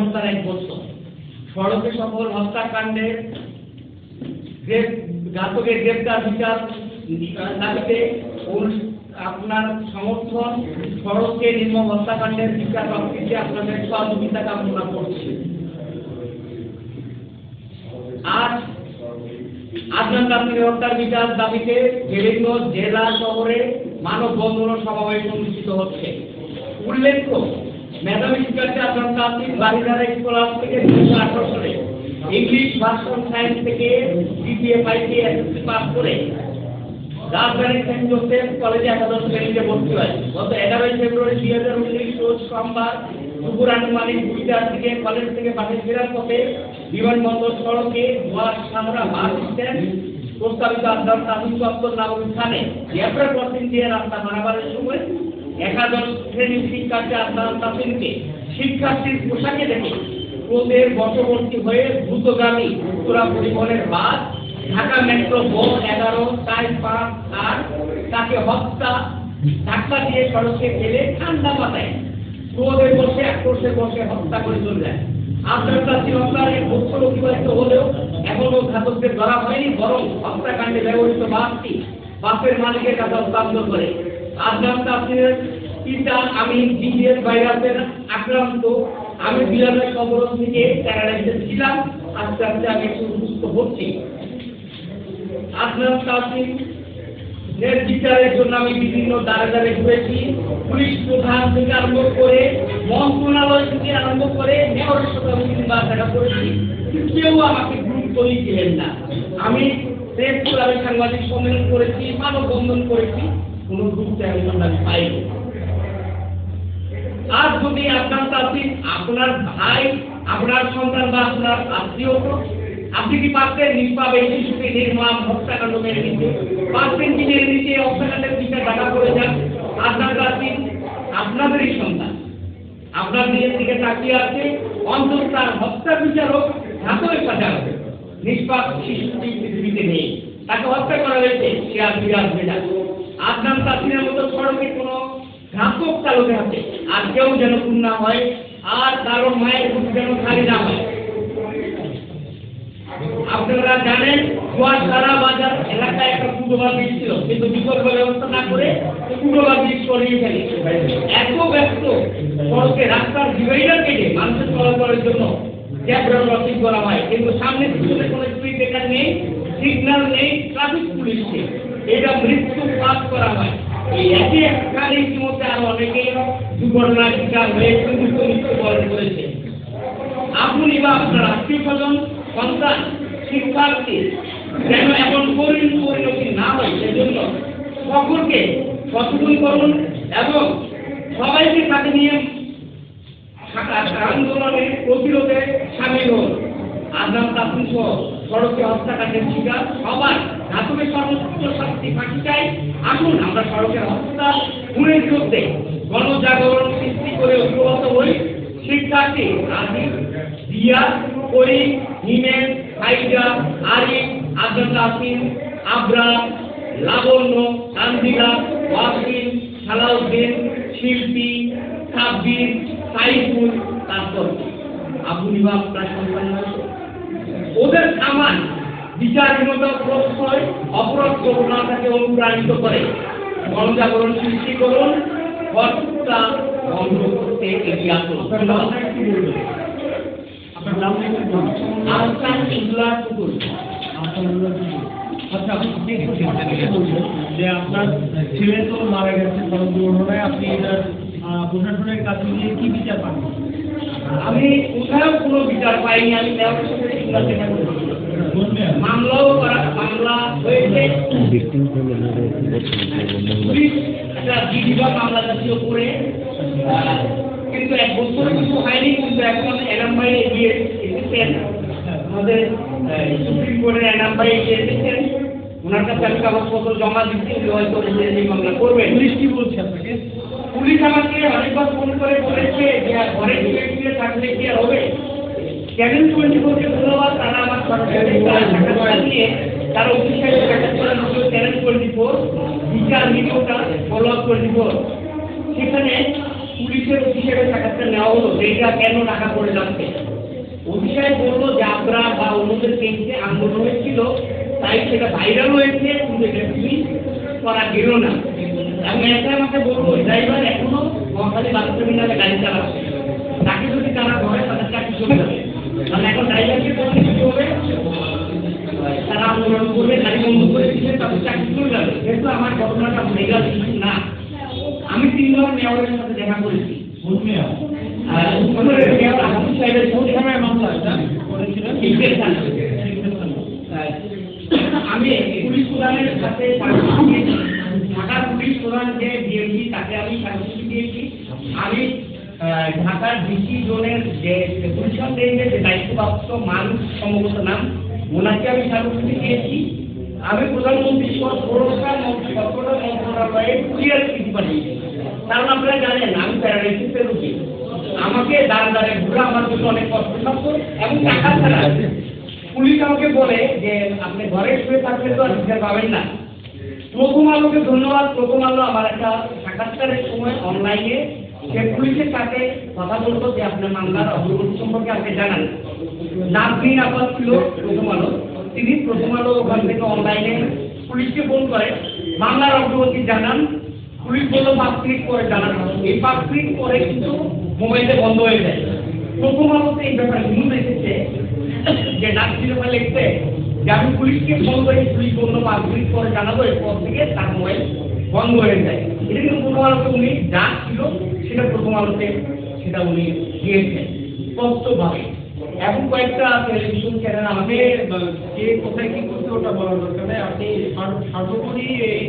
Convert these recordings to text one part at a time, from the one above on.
এক বছর সড়কে সফল হত্যাকাণ্ডের ঘাতকের গ্রেপ্তার বিচার দাবিতে আপনার সমর্থন, সড়কে নির্মম হত্যাকাণ্ডের বিচার প্রাপ্তিতে আপনাদের সহযোগিতা কামনা করছি। আজ আদনান কাসিমের হত্যার বিচার দাবিতে বিভিন্ন জেলা শহরে মানববন্ধন ও সমাবেশ অনুষ্ঠিত হচ্ছে। উল্লেখ্য, মেধাবী শিক্ষার্থী আদনান কাসিম বারিধারা স্কলার থেকে 2018 সালে ইংলিশ ভার্সন সায়েন্স থেকে বিবিএ পাইকে এসএসসি পাস করে রাজধানীর সেন্ট জোসেফ কলেজে একাদশ শ্রেণীতে ভর্তি হয়। গত 11 ফেব্রুয়ারি 2019 রোজ সোমবার দুপুর আনুমানিক 2টার দিকে কলেজ থেকে বাসে ফেরার পথে বিমানবন্দর সড়কে সাহারা বাস স্ট্যান্ড প্রস্তাবিত আদনান কাসিম চত্বর নামক স্থানে জেব্রা ক্রসিং দিয়ে রাস্তা পারাপারের সময় একাদশ শ্রেণীর শিক্ষার্থী আদনান কাসিমকে শিক্ষার্থীর পোশাকে দেখে ক্রোধের বশবর্তী হয়ে দ্রুতগামী উত্তরা পরিবহনের বাস ঢাকা মেট্রো ব 11-4-5-8 তাকে ধাক্কা দিয়ে সড়কে ফেলে ঠান্ডা মাথায় ক্রোধের বশে আক্রোশের বশে হত্যা করে চলে যায়। আদনান কাসিম হত্যার এক বছর অতিবাহিত হলেও এখনো ঘাতকদের ধরা হয়নি, বরং হত্যাকাণ্ডে ব্যবহৃত বাসটি বাসের মালিকের কাছে হস্তান্তর করে। আদনান কাসিমের পিতা আমি জিজিএস ভাইরাসের আক্রান্ত। আমি বিলাসের কবর থেকে প্যারালাইসিস ছিলাম, আস্তে আস্তে আমি একটু সুস্থ হচ্ছি। আদনান কাসিমের বিচারের জন্য আমি বিভিন্ন দ্বারে দ্বারে ঘুরেছি। পুলিশ প্রধান থেকে আরম্ভ করে মন্ত্রণালয় থেকে আরম্ভ করে মেয়রের সাথে আমি তিনবার দেখা করেছি, কেউ আমাকে গুরুত্বই দিলেন না। আমি প্রেস ক্লাবে সাংবাদিক সম্মেলন করেছি, মানববন্ধন করেছি, কোনো গুরুত্ব আমি পাইনি। আজ যদি আদনান কাসিম আপনার ভাই, আপনার সন্তান বা আপনার আত্মীয়, আপনি কি পারতেন নিষ্পাপ এই শিশুকে নির্মম হত্যাকাণ্ড মেনে নিতে? পারতেন কি মেনে নিতে? হত্যাকাণ্ডের বিচার দেখা করে যান। আদনান কাসিম আপনাদেরই সন্তান, আপনার নিজের দিকে তাকিয়ে আছে, অন্তত তার হত্যার বিচার হোক, ঘাতকের সাজা হবে। নিষ্পাপ শিশুটি পৃথিবীতে নেই, তাকে হত্যা করা হয়েছে, সে আর ফিরে আসবে না। আদনান কাসিমের মতো সড়কে কোনো ঘাতক চালকের হাতে আর কেউ যেন খুন না হয়, আর কারো মায়ের বুক যেন খালি না হয়। আপনারা জানেন, সারা বাজার এলাকায় একটা ফুটওভার ব্রিজ ছিল, কিন্তু বিকল্প ব্যবস্থা না করে ফুটওভার ব্রিজ করিয়ে ফেলে। এত ব্যস্ত সড়কে রাস্তার ডিভাইডার কেটে মানুষের চলাচলের জন্য জেব্রা ক্রসিং করা হয়, কিন্তু সামনে পিছনে কোনো স্পিড ব্রেকার নেই, সিগন্যাল নেই, ট্রাফিক পুলিশ নেই। এটা মৃত্যু পাস করা হয়। এই একই স্থানে ইতিমধ্যে আরো অনেকেই দুর্ঘটনার শিকার হয়ে মৃত্যুবরণ করেছে। আপনি বা আপনার আত্মীয় স্বজন, সন্তান, শিক্ষার্থী যেন এমন পরিণতি না হয়, সেজন্য সকলকে সচেতন করুন এবং সবাইকে সাথে নিয়ে আন্দোলনে প্রতিরোধে সামিল হন। আদনান কাসিম সহ সড়কে হত্যাকাণ্ডের শিকার সবার ঘাতকের সর্বোচ্চ শাস্তি ফাঁকি চাই। আসুন আমরা সড়কের হত্যা খুনের বিরুদ্ধে গণজাগরণ সৃষ্টি করে ঐক্যবদ্ধ হই। শিক্ষার্থী রাজীব, দিয়া, করিম, হিমেল, সাইদা, আরিফ, আদনান কাসিম, আবরা, লাবণ্য, তানজিলা, ওয়াসিম, সালাউদ্দিন, শিল্পী, সাব্বির, সাইফুল, তারপর আবু নিবাব প্রায় সন্তান ওদের সামান বিচারহীনতা প্রশ্রয় অপরাধ প্রবণতাকে অনুপ্রাণিত করে। গণজাগরণ সৃষ্টি করুন, হত্যা বন্ধ করতে এগিয়ে আসুন। আপনার নাম আহসান ইসলাম টুকুল। আচ্ছা, আপনি যে আপনার ছেলে তো মারা গেছে সড়ক দুর্ঘটনায়, আপনি এটা প্রশাসনের কাছে গিয়ে কি বিচার পান? আমি কোথাও কোনো বিচার পাইনি। আমি দেওয়ার সাথে মামলা হয়েছে, একটা বিধিবদ্ধ মামলা জাতীয় করে, কিন্তু এক বছর কিছু হয়নি। কিন্তু এখন এনাম ভাই এগিয়ে এসেছেন, আমাদের সুপ্রিম কোর্টের এনাম ভাই এগিয়ে এসেছেন, ওনার কাছে আমি কাগজপত্র জমা দিচ্ছি, হয়তো এই মামলা করবেন। পুলিশ কি বলছে আপনাকে? পুলিশ আমাকে অনেকবার ফোন করে বলেছে যে ঘরে ঢুকে থাকলে কি আর হবে। চ্যানেল 24-কে ধন্যবাদ, তারা আমার সরকারি সাক্ষাৎকার নিয়ে তারা অফিসিয়ালি সাক্ষাৎকার দিল। চ্যানেল 24 বিচার ভিডিওটা ফলো আপ 24, সেখানে পুলিশের অফিসারের সাক্ষাৎকার নেওয়া হলো এইটা কেন টাকা পড়ে যাচ্ছে। অফিসার বললো যে আপনারা বা অন্যদের কেন্দ্রে আন্দোলন হয়েছিল তাই সেটা ভাইরাল হয়েছে, কিন্তু এটা তুমি করা গেল না। এবং এটা আমাকে বলবো ড্রাইভার এখনো মহাখালী বাস টার্মিনালে গাড়ি চালাচ্ছে, তাকে যদি তারা ধরে তাদের চাকরি চলে যাবে। কারণ এখন ড্রাইভারকে করলে কি হবে, তারা আন্দোলন করবে, গাড়ি বন্ধ করে দিলে তাদের চাকরি চলে যাবে। যেহেতু আমার ঘটনাটা লিগাল ইস্যু না, আমি 3 বার মেয়রের সাথে দেখা করেছি। আমি পুলিশ প্রধানের সাথে ঢাকার পুলিশ প্রধান যে ডিএমপি তাকে আমি স্বীকৃতি দিয়েছি। আমি ঢাকার ডিসি জোনের যে গুলশান রেঞ্জের যে দায়িত্বপ্রাপ্ত মানুষ সম্ভবত নাম, ওনাকে আমি স্বীকৃতি দিয়েছি। আমি প্রধানমন্ত্রী মন্ত্রণালয়ে ক্লিয়ার চিঠি পাঠিয়েছি। কারণ আপনারা জানেন আমি প্যারালাইসিসের রোগী, আমাকে দাঁড়ে ঘুরে আমার জন্য অনেক কষ্ট থাকতো এবং টাকা ছাড়া পুলিশ আমাকে বলে যে আপনি ঘরে শুয়ে থাকলে তো আর বিচার পাবেন না। প্রথম আলোকে ধন্যবাদ। প্রথম আলো আমার একটা সাক্ষাৎকারের সময় অনলাইনে সে পুলিশের সাথে কথা বলতো যে আপনার মামলার অগ্রগতি সম্পর্কে আমাকে জানান। নাজনীন আপাত ছিল প্রথম আলো, তিনি প্রথম আলো ওখান থেকে অনলাইনে পুলিশকে ফোন করে মামলার অগ্রগতি জানান। পুলিশ বললো 5 মিনিট পরে জানান। এই 5 মিনিট পরে কিন্তু মোবাইলটা বন্ধ হয়ে যায়। প্রথম আলোতে এই ব্যাপারে নিউজ এসেছে যে নাজনীন আপা লিখছে যে আমি পুলিশকে ফোন করি, পুলিশ বললো 5 মিনিট পরে জানাবো, এরপর থেকে তার মোবাইল বন্ধ হয়ে যায়। এটা কিন্তু প্রথম আলোতে উনি যা ছিল সেটা প্রথম আলোতে সেটা উনি দিয়েছেন স্পষ্টভাবে। এখন কয়েকটা টেলিভিশন চ্যানেল আমাকে যে কোথায় কি করতে ওটা বলার দরকার নেই। আপনি সর্বোপরি এই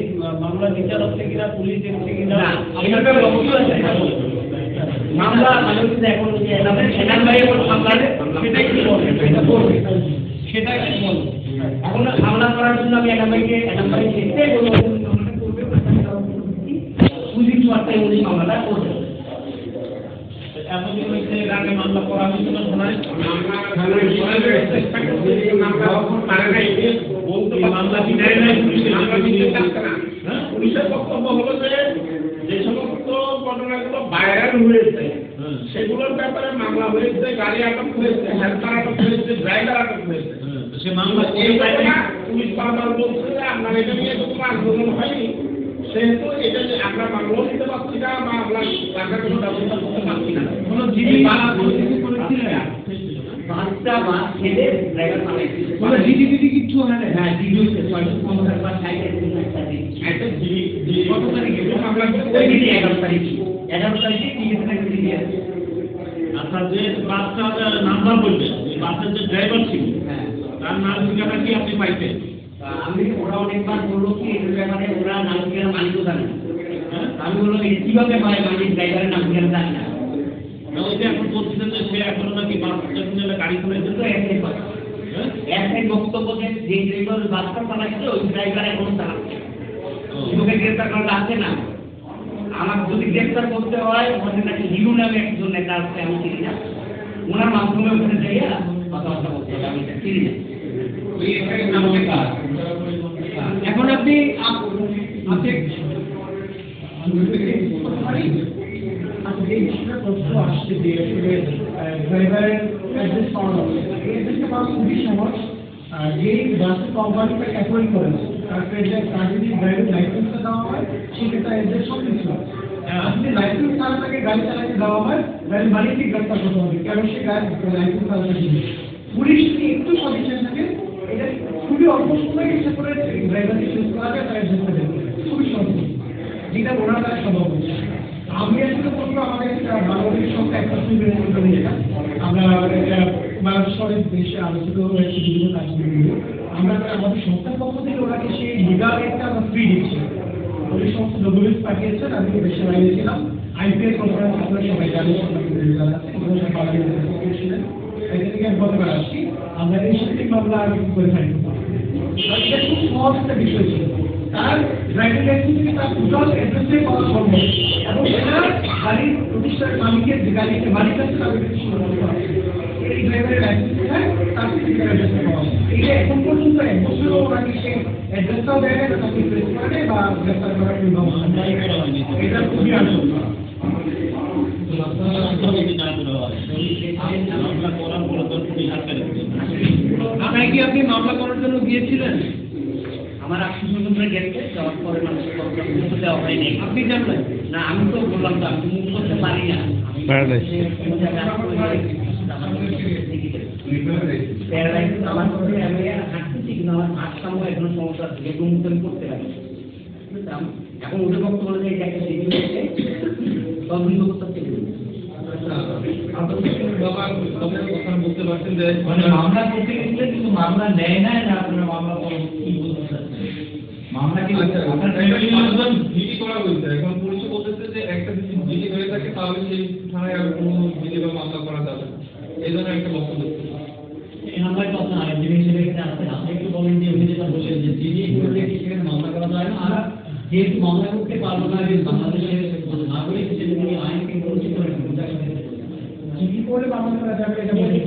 মামলা বিচার হচ্ছে কিনা, পুলিশ দেখছে কিনা, মামলা মানে হচ্ছে এখন যে মামলা সেটাই কি বলবেন, সেটা করবে সেটাই কি বলবেন। এখন মামলা করার জন্য আমি একাম্বাইকে যেতে বলবো পুলিশ মাত্রায় উনি মামলাটা করবে। এতদিন হয়েছে আগে মামলা করা হয়েছিল থানায়, পুলিশের বক্তব্য হলো যে সমস্ত ঘটনাগুলো ভাইরাল হয়েছে সেগুলোর ব্যাপারে মামলা হয়েছে, গাড়ি আটক হয়েছে, হেল্পার আটক হয়েছে, ড্রাইভার আটক হয়েছে। সে মামলা পুলিশ বারবার বলছে যে আপনার এটা নিয়ে কোনো আন্দোলন হয়নি, সেহেতু এটা আমরা মামলাও নিতে পারছি না বা আমরা টাকার কোনো ব্যবস্থা করতে পারছি না। কোনো জিডি করেছিলেন, বাচ্চা বা ছেলে ড্রাইভার কোনো জিডি কিছু হয় না। হ্যাঁ জিডি হচ্ছে 650 বা 60 একটা কত তারিখে মামলা ওই দিন 11 তারিখে কি দিয়ে আপনার যে বাসটার নাম্বার বলবেন, বাসের যে ড্রাইভার ছিল হ্যাঁ তার নাম ঠিকানা কি আপনি পাইতেন? আমি ওরা অনেকবার বললো কি এর ব্যাপারে ওরা নাম ঠিকানা মালিকও জানে না। আমি বললাম কিভাবে মালিক ড্রাইভারের নাম ঠিকানা জানে না। ওই যে এখন বলছিলেন যে সে এখনো নাকি বাস টার্মিনালে গাড়ি চালাইছে, তো একটাই বক্তব্য যে ড্রাইভার বাসটা চালাচ্ছে ওই ড্রাইভার এখনো চালাচ্ছে, ওকে গ্রেফতার করা যাচ্ছে না। আমার যদি গ্রেফতার করতে হয় ওখানে নাকি হিরু নামে একজন নেতা আছে, আমি চিনি না, ওনার মাধ্যমে ওখানে যাইয়া কথাবার্তা বলতে হবে, আমি চিনি না। এখন আপনি যে বিষয়টা তথ্য আসছে যে আসলে ড্রাইভারের অ্যাড্রেস পাওয়া যাবে, এই অ্যাড্রেসটা পাওয়া খুবই সহজ। যে বাসের কোম্পানিটা অ্যাপয়েন্ট করেছে তাকে যদি ড্রাইভিং লাইসেন্সটা দেওয়া হয় সেক্ষেত্রে অ্যাড্রেস সব কিছু হয়। আপনি লাইসেন্স ছাড়া তাকে গাড়ি চালাতে দেওয়া হয়, গাড়ির মালিককে গ্রেফতার করতে হবে, কারণ সে গাড়ি লাইসেন্স চালাতে দিবে। পুলিশ যদি একটু সচেতন থাকে এটা খুবই অল্প সময় চেষ্টা করে ড্রাইভারকে চুজ করা যায়, তার অ্যাড্রেসটা দেবে খুবই সহজ, যেটা ওনার দ্বারা সম্ভব হচ্ছে। আমি আসলে বলবো আমাদের বাংলাদেশের সঙ্গে একটা যেটা আমরা সবাই দেশে আলোচিত হয়েছে বিভিন্ন কাজগুলো, আমরা আমাদের সংস্থার পক্ষ থেকে ওনাকে সেই লিগাল একটা আমরা ফ্রি দিচ্ছি। ওই সমস্ত ডকুমেন্টস পাঠিয়েছেন, আমি দেশে বাইরে ছিলাম, আইপিএস কনফারেন্স আপনারা সবাই জানেন, এটা থেকে আমি গতকাল আসছি, আমরা এই সাথে মামলা আর করে থাকি। এটা খুব সহজ একটা বিষয় ছিল, তার ড্রাইভিং লাইসেন্স থেকে তার টোটাল অ্যাড্রেসে পাওয়া সম্ভব এবং সেটা গাড়ির প্রতিষ্ঠানের মালিকের যে গাড়ির মালিক আছে তাদের এই ড্রাইভারের লাইসেন্স কোথায় তার থেকে অ্যাড্রেসটা পাওয়া যায়। এটা এখন পর্যন্ত 1 বছরও ওনাকে সেই অ্যাড্রেসটাও দেয় না, তাকে প্রেস করে বা গ্রেফতার করার কোনো ব্যবস্থা নেই। এটা খুবই আনন্দ। মামলা করার বলে তো পুলিশ আটকে রেখেছে। থানায় কি আপনি মামলা করার জন্য গিয়েছিলেন? আমার আত্মীয় গেছে, যাওয়ার পরে মানুষের কথা মুখ দেওয়া হয়নি। আপনি জানলেন না, আমি তো বললাম তো আমি মুখ করতে পারি না। আমার করে আমি হাঁটতেছি, কিন্তু আমার হাঁটতাম এখনো সমস্যা আছে, যেগুলো মুখ আমি করতে পারি। বুঝলাম? এখন ওদের বক্তব্য বলে যে এটা একটা দিদি হয়েছে, তদন্ত করতে বুঝতে পারছেন যে মানে মামলা করতে গেছিলেন কিন্তু মামলা নেয় না, না আপনার মামলা কি বলতে চাচ্ছেন? মামলা কি আপনার জিডি করা হয়েছে, এখন পুলিশে বলতেছে যে একটা যদি জিডি হয়ে থাকে তাহলে সেই থানায় আর কোনো জিডি বা মামলা করা যাবে না, এই জন্য একটা বক্তব্য দিচ্ছে। এই মামলায় তো আপনার আইনজীবী হিসেবে এখানে আসছেন, আপনি একটু বলেন যে উনি যেটা বললেন যে জিডি করলে কি সেখানে মামলা করা যায় না, আর যেহেতু মামলা করতে পারবো না যে বাংলাদেশের নাগরিক হিসেবে তিনি আইনকে পরিচিত হয়ে জিডি করে মামলা করা যাবে এটা বলে,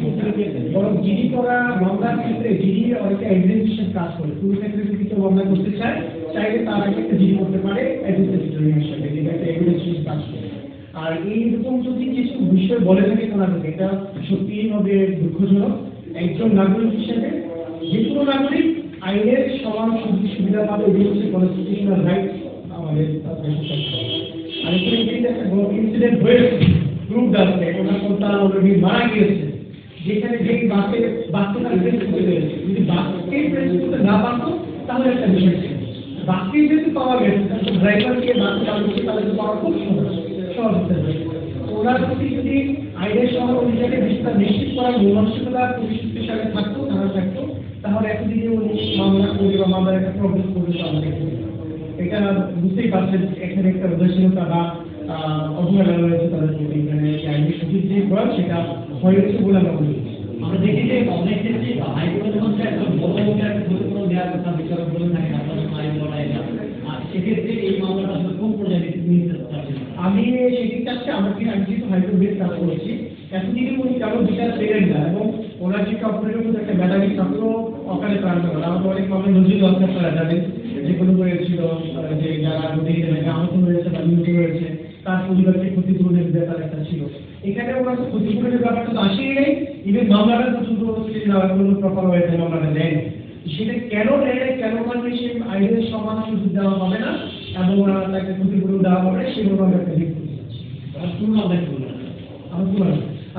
বরং জিডি করা মামলার ক্ষেত্রে জিডি অনেকটা এক্সিকিউশন কাজ করে। পুলিশ ক্ষেত্রে যদি কেউ মামলা করতে চায়, চাইলে তার আগে একটা জিডি করতে পারে এক্সিকিউশন হিসেবে, যেটা একটা এভিডেন্স কাজ করে। আর এইরকম যদি কিছু বিষয় বলে থাকে কোনাকে, এটা সত্যিই হবে দুঃখজনক। একজন নাগরিক হিসেবে যে কোনো নাগরিক আইনের সমান সুবিধা পাবে, এগুলো হচ্ছে কনস্টিটিউশনাল রাইট আমাদের দেশে। আর এখানে একটা ইনসিডেন্ট হয়েছে, প্রুফ আছে, ওনার সন্তান অলরেডি মারা গিয়েছে, যেখানে যে বাচ্চাটা প্রেস করতে পেরেছে, যদি বাচ্চাকে প্রেস করতে না পারতো তাহলে একটা বিষয় ছিল। বাচ্চাকে যেহেতু পাওয়া গেছে, তাহলে ড্রাইভারকে বাচ্চা চালককে তাদেরকে পাওয়া খুব সহজ হতে হবে। ওনার প্রতি যদি আইনের সমান অনুযায়ী বিস্তার নিশ্চিত করার মনস্কতা পুলিশ হিসাবে থাকতো, তারা থাকতো, তাহলে এতদিনে উনি মামলা করবে বা মামলার একটা প্রবলেম করবে আমাদের। এটা বুঝতেই পারছেন এখানে একটা উদাসীনতা বা অবহেলা রয়েছে তাদের প্রতি, মানে আইনের সঠিক যে প্রয়োগ সেটা হয়েছে বলে আমরা মনে করি। আমরা দেখি যে অনেক ক্ষেত্রে হাইকোর্টের মধ্যে একটা বড় একটা ক্ষতিপূরণ দেওয়ার কথা বিচারক বলে থাকে আপনার আইন লড়াই না, আর সেক্ষেত্রে এই মামলাটা আসলে কোন পর্যায়ে নিতে চাচ্ছেন? আমি সেটি চাচ্ছি, আমাকে আমি যেহেতু হাইকোর্ট কাজ করেছি, এতদিনে উনি কারো বিচার পেলেন না, এবং ওনার যে অপরাধের মধ্যে একটা মেধাবী ছাত্র অকালে প্রাণ গেল। আমাদের অনেক মামলা নজির দরকার তারা জানেন, যেগুলো হয়েছিল যে যারা নদীতে আহত হয়েছে বা নিহত হয়েছে তার পরিবারকে ক্ষতিপূরণের ব্যাপার একটা ছিল। এখানে ওনার ক্ষতিপূরণের ব্যাপারটা তো আসেই নেই, ইভেন মামলাটা পর্যন্ত কোনো প্রপার হয়েছে মামলাটা দেয়নি। সেটা কেন নেয়, কেন মানে সে আইনের সমান সুযোগ দেওয়া হবে না এবং তাকে ক্ষতিপূরণ দেওয়া হবে না, সেগুলো আমরা একটা দিক করতে চাচ্ছি।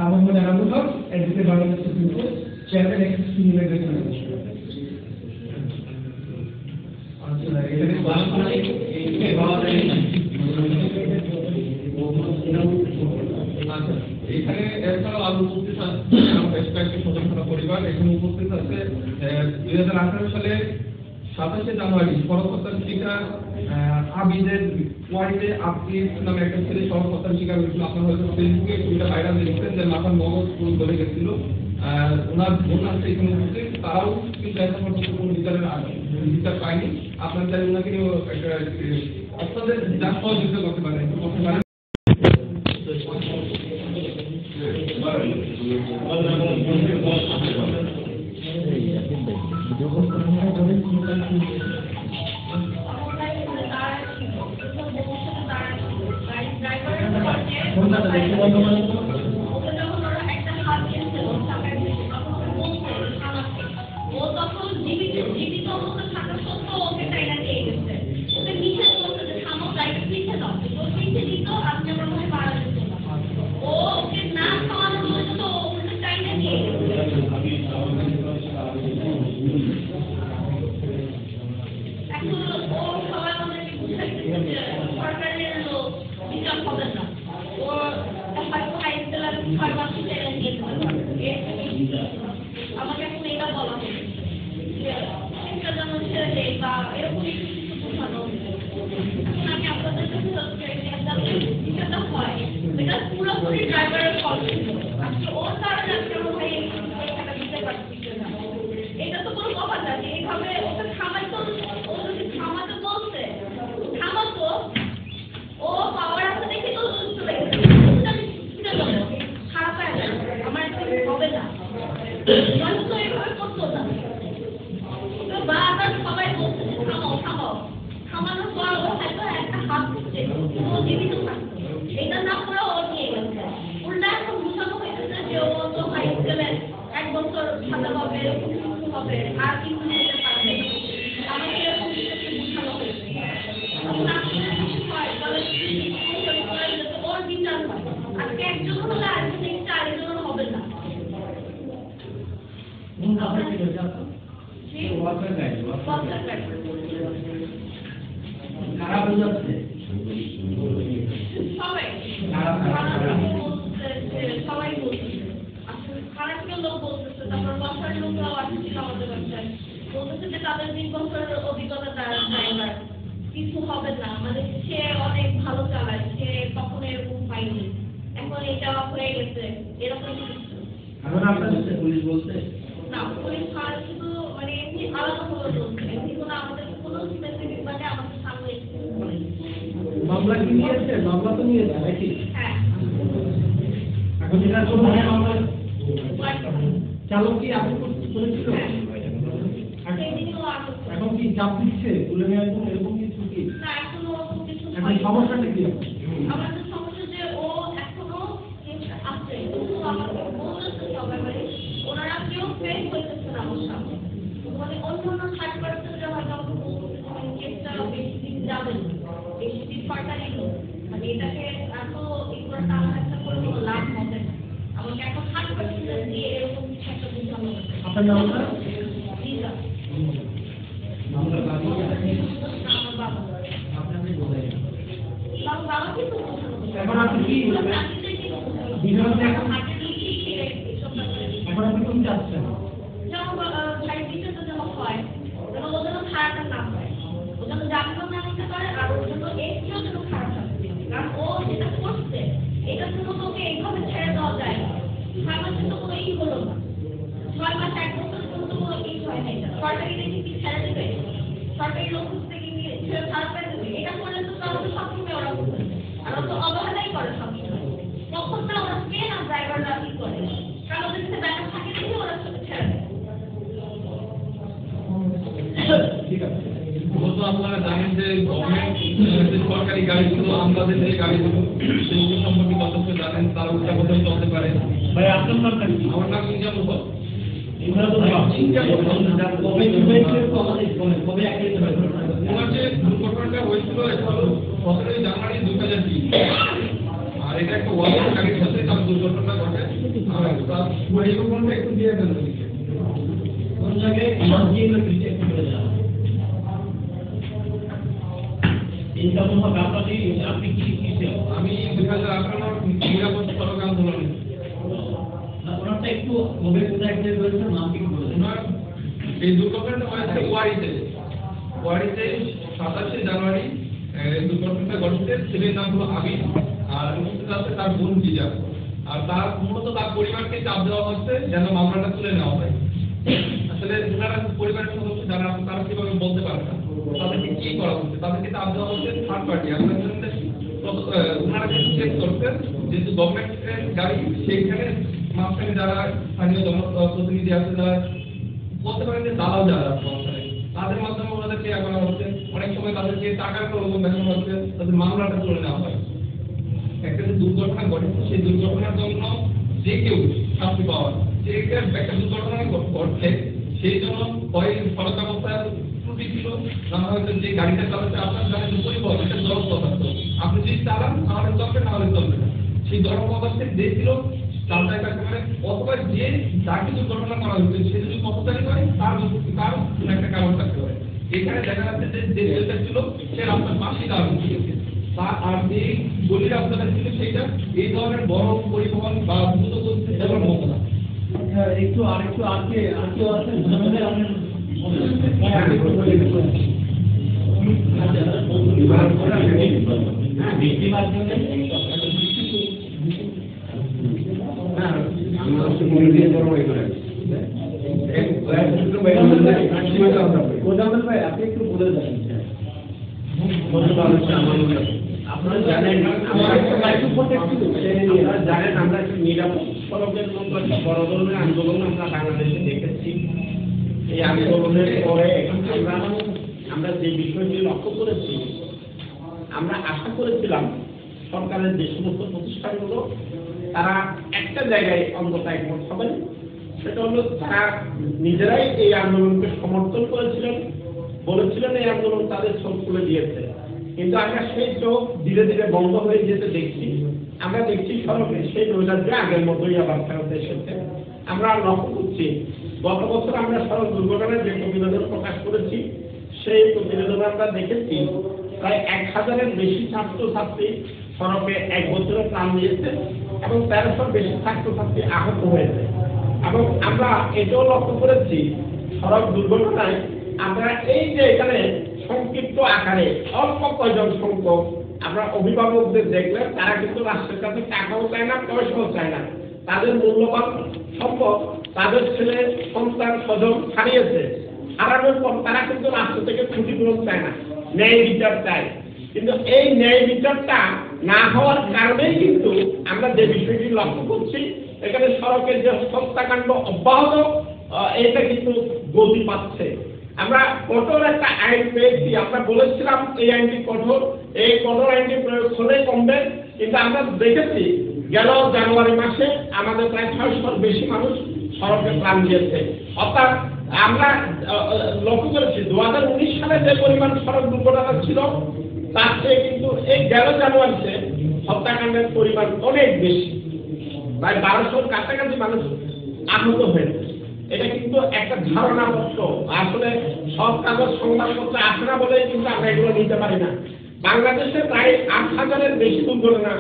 আমার মনে জানাবো সব এদিকে বাংলাদেশ সুপ্রিম কোর্ট চেয়ারম্যান এখানে এছাড়াও আরো উপস্থিত আছে বেশ কয়েকটি স্বতন্ত্র পরিবার। এখানে উপস্থিত আছে 2018 সালে 27শে জানুয়ারি সড়ক হত্যার শিকার আবিদের ওয়ারিতে আফিস নামে একটা ছেলে সড়ক হত্যার শিকার হয়েছিল। আপনার হয়তো ফেসবুকে এটা ভাইরাল দেখছেন যে মাথার মগজ পুরো ধরে গেছিল। ওনার বোন আছে এখানে উপস্থিত, তারাও কিন্তু এখন পর্যন্ত কোনো বিচার পায়নি। আপনার চাই ওনাকে একটা আপনাদের যা সহযোগিতা করতে পারেন একটু করতে পারেন। আমাকে এখন এটা বলা হচ্ছে একটা যেন ছেড়ে দেয় বা এরকম কিছু বোঝানো। এখন আমি আপনাদের কাছে যেটা হয় এটা পুরোপুরি ড্রাইভারের ফল্ট ছিল। আজকে ওর কারণে আজকে আমার ভাই টাকা দিতে পারছি না, এটা তো কোনো কথা না। এইভাবে ওকে থামাইতো, ও যদি থামাতে বলছে থামাতো, ও পাওয়ার আছে দেখে তো চলে গেছে। খারাপ হয়ে যাবে, আমার হবে না, তো এইভাবে করতো না। বারবার সবাই বলছে যে থামাও থামাও, থামানোর পর ও হয়তো একটা হাত দিচ্ছে, ও জীবিত থাকতো। এটা না করে ও নিয়ে গেছে। উল্টা এখন বুঝানো হয়েছে যে ও গেলে 1 বছর সাজা হবে, এরকম কিছু হবে, আর কিন্তু যেতে পারবে না। আমাকে এরকম কিছু বোঝানো হয়েছে। তখন আসলে যদি হয় তাহলে যাতে ওর বিচার হয়। আজকে একজন হলে আরেকজন ইচ্ছা আরেকজনের হবে না। জি, ওয়ার্কার গাইড। খারাপ হয়ে যাচ্ছে সবাই সবাই বলতেছে আসলে খারাপকে লোক বলতেছে, তারপর বাসার লোকরাও আসছে আমাদের বাসায় বলতেছে যে তাদের 20 বছরের অভিজ্ঞতা তার ড্রাইভার, কিছু হবে না, মানে সে অনেক ভালো চালায়, সে কখনো এরকম পাইনি, এখন এটা হয়ে গেছে এরকম কিছু। এখন আপনাদের পুলিশ বলছে না, পুলিশ ছাড়া শুধু মানে এমনি আলাদা করে বলছে, এমনি কোনো আমাদের কোনো স্পেসিফিক মানে আমাদের সামনে এসে বলেনি। মামলা কি নিয়েছে? মামলা তো নিয়েছে নাকি? হ্যাঁ, এখন এটা তো মামলা ওয়ার্কার। চালক কি আটক করেছিল? সেদিনও আটক করে। এখন কি চাপ দিচ্ছে তুলে নেওয়ার জন্য এরকম কিছু কি? না, এখনো ওরকম কিছু এখন হয়নি। সমস্যাটা কি? আমাদের সমস্যা যে ও এখনো কেসটা আছে, কিন্তু আমাকে বলতেছে সবাই মানে ওনারা কেউ ফেস করতেছে না আমার সামনে, মানে অন্য অন্য থার্ড পার্সনরা হয়তো আমাকে বলতেছে মানে কেসটা বেশি দিন যাবে না, বেশি দিন সরকারি লোক, মানে এটাকে এত এগুলো টানা একটা করে কোনো লাভ হবে না। আমাকে এখন থার্ড পার্সনরা দিয়ে এরকম কিছু একটা বোঝানো হচ্ছে। আপনার নামটা? লিজা, মামলা বাকি আমার বাবা। আপনাদের বলে আমার বাবাকে তো বোঝানো হচ্ছে। এখন আপনি কি এগুলো চাকরিতে কি বোঝানো হচ্ছে? বিধানসভা এখন হাতের লিখি এসব ব্যাপারে এখন আপনি কোন চাচ্ছেন? যেমন ভাই বিচারটা যেন হয়, যেন ও যেন খারাপটা না হয়, ও যেন জামিনও না নিতে পারে, আর ওর জন্য এসিও যেন খারাপ থাকবে, কারণ ও যেটা করছে এটার জন্য তো ওকে এইভাবে ছেড়ে দেওয়া যায় না। 6 মাসের তো কোনো ই হলো না, 6 মাস 1 বছরের জন্য তো কোনো ই হয় না। এটা সরকারি দেখি কি ছেড়ে দেবে, সরকারি লোক থেকে নিয়ে ছেড়ে ছাড় পেয়ে দেবে, এটা করলে তো তাহলে সবসময় ওরা করবে, আর ওরা তো অবহেলাই করে সবসময়, তখন না ওরা কে না ড্রাইভাররা কি করে, কারণ ওদের সাথে ব্যাপার থাকে দেখে ওরা ছেড়ে দেয়। ঠিক আছে। মূলত আপনারা জানেন যে গভর্নমেন্ট যে সরকারি গাড়িগুলো, আমাদের যে গাড়িগুলো সেগুলো সম্পর্কে যথেষ্ট জানেন, তারা উল্টা কথা চলতে পারে। ভাই আপনার নামটা কি? আমার নাম ইনজামুল হক। কবে একদিন ওনার যে দুর্ঘটনাটা হয়েছিল এটা হলো 17 জানুয়ারি 2020, আর এটা একটা ওয়ার্কার গাড়ির সাথে তার দুর্ঘটনা ঘটে। আর তার পরিকল্পনাটা একটু দিয়ে দেন ওদিকে। কোন জায়গায় মানজিএর পিছিয়ে করে যাওয়া ইনকাম হবে আপনাদের আপনি কি কিসে আমি 2018 নিরাপদ সড়ক আন্দোলন, ওনারটা একটু কবে কোথায় অ্যাক্সিডেন্ট হয়েছে নাম কি বলে ওনার এই দুর্ঘটনাটা হয়েছে ওয়ারিতে 27 জানুয়ারি দুর্ঘটনাটা ঘটেছে। ছেলের নাম হলো আবিদ, আর উপস্থিত আছে তার বোন জিজা, আর তার মূলত তার পরিবারকে চাপ দেওয়া হচ্ছে যেন মামলাটা তুলে নেওয়া হয়। আসলে ওনারা পরিবারের সদস্য যারা আছে তারা কিভাবে বলতে পারে না, তাদেরকে কি করা হচ্ছে, তাদেরকে চাপ দেওয়া হচ্ছে থার্ড পার্টি। আপনার জন্য ওনারা কিন্তু চেক করছেন যেহেতু গভর্নমেন্টের গাড়ি, সেইখানে মাঝখানে যারা স্থানীয় জনপ্রতিনিধি আছে, যারা বলতে পারেন যে দালাল যারা আছে অঞ্চলে, তাদের মাধ্যমে ওনাদেরকে করা হচ্ছে। অনেক সময় তাদেরকে টাকার প্রলোভন দেখানো হচ্ছে, তাদের মামলাটা তুলে নেওয়া হয়। একটা যে দুর্ঘটনা ঘটেছে সেই দুর্ঘটনার জন্য যে কেউ শাস্তি পাওয়ার, যে একটা দুর্ঘটনা ঘটছে সেই জন্য হয় সড়ক ব্যবস্থায় ত্রুটি ছিল, না হয়তো যে গাড়িটা চালাচ্ছে আপনার জানেন যে পরিবহন এটা জড় পদার্থ, আপনি যদি চালান তাহলে চলবে, না হলে চলবে না। সেই জড় পদার্থের যে ছিল চালটাই কাছে মানে, অথবা যে যাকে দুর্ঘটনা করা হচ্ছে সে যদি পথচারী হয় তার কোনো একটা কারণ থাকতে পারে। এখানে দেখা যাচ্ছে যে যে ছেলেটা ছিল সে রাস্তার পাশেই দাঁড়ানো ছিল, আর যে গলির রাস্তাটা ছিল সেটা এই ধরনের বড় পরিবহন বা দ্রুত গতিতে চলার মতো না। একটু আরেকটু আজকে আছে বৃষ্টি মাধ্যমে গোদামের ভাই আপনি একটু বলে দেন। আপনারা জানেন আমরা একটা নিরাপদ সড়কের মতো একটা বড় ধরনের আন্দোলন আমরা বাংলাদেশে দেখেছি। এই আন্দোলনের পরে আমরা যে বিষয়টি লক্ষ্য করেছি, আমরা আশা করেছিলাম সরকারের যে সমস্ত প্রতিষ্ঠানগুলো তারা একটা জায়গায় অন্তত একমত হবেন সেটা হলো তারা নিজেরাই এই আন্দোলনকে সমর্থন করেছিলেন, বলেছিলেন এই আন্দোলন তাদের চোখ খুলে দিয়েছে। কিন্তু আমরা সেই চোখ ধীরে ধীরে বন্ধ হয়ে যেতে দেখছি। আমরা দেখছি সড়কে সেই নৈরাজ্য আগের মতোই আবার ফেরত এসেছে। আমরা লক্ষ্য করছি গত বছর আমরা সড়ক দুর্ঘটনার যে প্রতিবেদন প্রকাশ করেছি, সেই প্রতিবেদনে আমরা দেখেছি প্রায় 1000-এর বেশি ছাত্রছাত্রী সড়কে 1 বছরে প্রাণ দিয়েছে এবং 1300-র বেশি ছাত্রছাত্রী আহত হয়েছে। এবং আমরা এটাও লক্ষ্য করেছি সড়ক দুর্ঘটনায় আমরা এই যে এখানে সংক্ষিপ্ত আকারে অল্প কয়জন সংখ্যক আমরা অভিভাবকদের দেখলাম, তারা কিন্তু রাষ্ট্রের কাছে টাকাও চায় না, পয়সাও চায় না। তাদের মূল্যবান সম্পদ তাদের ছেলে সন্তান স্বজন হারিয়েছে, হারানোর পর তারা কিন্তু রাষ্ট্র থেকে ক্ষতিপূরণ চায় না, ন্যায় বিচার চায়। কিন্তু এই ন্যায় বিচারটা না হওয়ার কারণেই কিন্তু আমরা যে বিষয়টি লক্ষ্য করছি, এখানে সড়কের যে হত্যাকাণ্ড অব্যাহত, এটা কিন্তু গতি পাচ্ছে। আমরা কঠোর একটা আইন পেয়েছি, আমরা বলেছিলাম এই আইনটি কঠোর, এই কঠোর আইনটি প্রয়োগ হলে কমবে, কিন্তু আমরা দেখেছি গেল জানুয়ারি মাসে আমাদের প্রায় 600-র বেশি মানুষ সড়কে প্রাণ দিয়েছে। অর্থাৎ আমরা লক্ষ্য করেছি 2019 সালে যে পরিমাণ সড়ক দুর্ঘটনা ছিল, তার চেয়ে কিন্তু এই গেল জানুয়ারিতে হত্যাকাণ্ডের পরিমাণ অনেক বেশি, প্রায় 1200-র কাছাকাছি মানুষ আহত হয়েছে। এটা কিন্তু একটা ধারণা মাত্র, আসলে সব কাগজ সংবাদপত্র আসে না বলে কিন্তু আমরা এগুলো নিতে পারি না। বাংলাদেশে প্রায় 8000-এর বেশি দুর্ঘটনা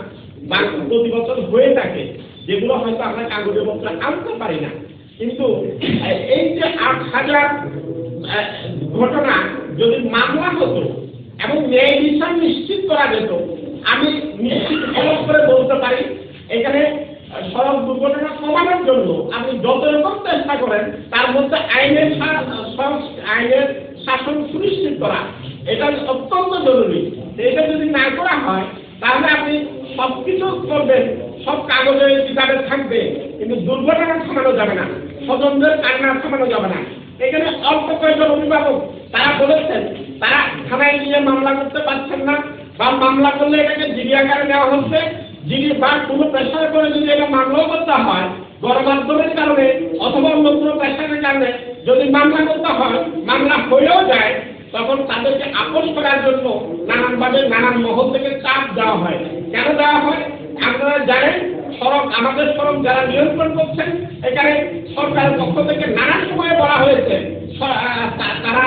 প্রতি বছর হয়ে থাকে, যেগুলো হয়তো আমরা কাগজের পত্র আনতে পারি না। কিন্তু এই যে 8000 ঘটনা যদি মামলা হতো এবং ন্যায় বিচার নিশ্চিত করা যেত, আমি নিশ্চিত করে বলতে পারি এখানে সড়ক দুর্ঘটনা কমানোর জন্য আপনি যত রকম চেষ্টা করেন, তার মধ্যে আইনের শাসন সুনিশ্চিত করা এটা অত্যন্ত জরুরি। এটা যদি না করা হয় তাহলে আপনি সবকিছু করবেন, সব কাগজের কিতাবে থাকবে, কিন্তু দুর্ঘটনা থামানো যাবে না, স্বজনদের কান্না থামানো যাবে না। এখানে অল্প কয়েকজন অভিভাবক তারা বলেছেন তারা থানায় গিয়ে মামলা করতে পারছেন না, বা মামলা করলে এটাকে জিডি আকারে নেওয়া হচ্ছে, জিডি বা কোনো প্রেশার করে যদি এটা মামলাও করতে হয়, গণমাধ্যমের কারণে অথবা অন্য কোনো প্রেশারের কারণে যদি মামলা করতে হয়, মামলা হয়েও যায়, তখন তাদেরকে আপোষ করার জন্য নানানভাবে নানান মহল থেকে চাপ দেওয়া হয়। কেন দেওয়া হয় আপনারা জানেন, আমাদের সড়ক যারা নিয়ন্ত্রণ করছেন, এখানে সরকারের পক্ষ থেকে নানান সময় বলা হয়েছে তারা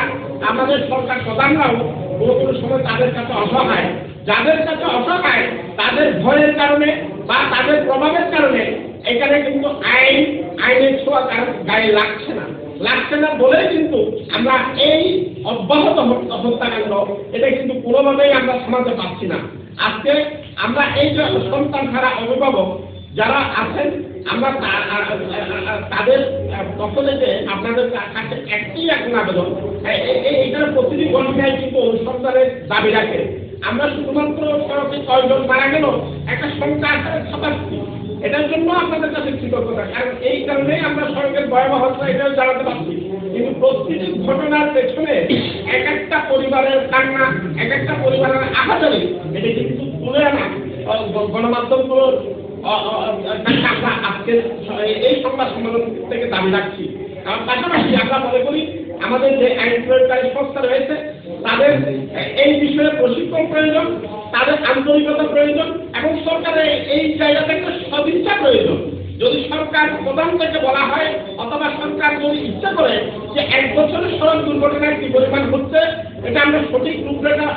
আমাদের সরকার প্রধানরাও কোনো সময় তাদের কাছে অসহায়, যাদের কাছে অসহায় তাদের ভয়ের কারণে বা তাদের প্রভাবের কারণে এখানে কিন্তু আইনের ছোঁয়া তার গায়ে লাগছে না বলেই কিন্তু আমরা এই অব্যাহত হত্যাকাণ্ড এটা কিন্তু কোনোভাবেই আমরা থামাতে পারছি না। আজকে আমরা এই যে সন্তান হারা অভিভাবক যারা আছেন, আমরা তাদের পক্ষ থেকে আপনাদের কাছে একটি এখন আবেদন, এইখানে প্রতিটি ঘটনায় কিন্তু অনুসন্ধানের দাবি রাখে। আমরা শুধুমাত্র সড়কে 6 জন মারা গেল একটা সংখ্যা আকারে ছাপাচ্ছি, এটার জন্য আপনাদের কাছে কৃতজ্ঞতা, কারণ এই কারণেই আমরা সড়কের ভয়াবহতা এটাও জানাতে পারছি। কিন্তু প্রতিটি ঘটনার পেছনে এক একটা পরিবারের কান্না, এক একটা পরিবারের আহাজারি, এটা কিন্তু তুলে আনা গণমাধ্যমগুলোর আমরা আজকে এই সংবাদ সম্মেলন থেকে দাবি রাখছি। কারণ পাশাপাশি আমরা মনে করি আমাদের যে আইন প্রয়োগকারী সংস্থা রয়েছে তাদের এই বিষয়ে প্রশিক্ষণ প্রয়োজন, তাদের আন্তরিকতা প্রয়োজন এবং সরকারের এই জায়গা থেকে সদিচ্ছা প্রয়োজন। যদি সরকার প্রধান থেকে বলা হয় অথবা সরকার যদি ইচ্ছা করে যে 1 বছরের সড়ক দুর্ঘটনায় কি পরিমাণ হচ্ছে, এটা আমরা সঠিক রূপরেখা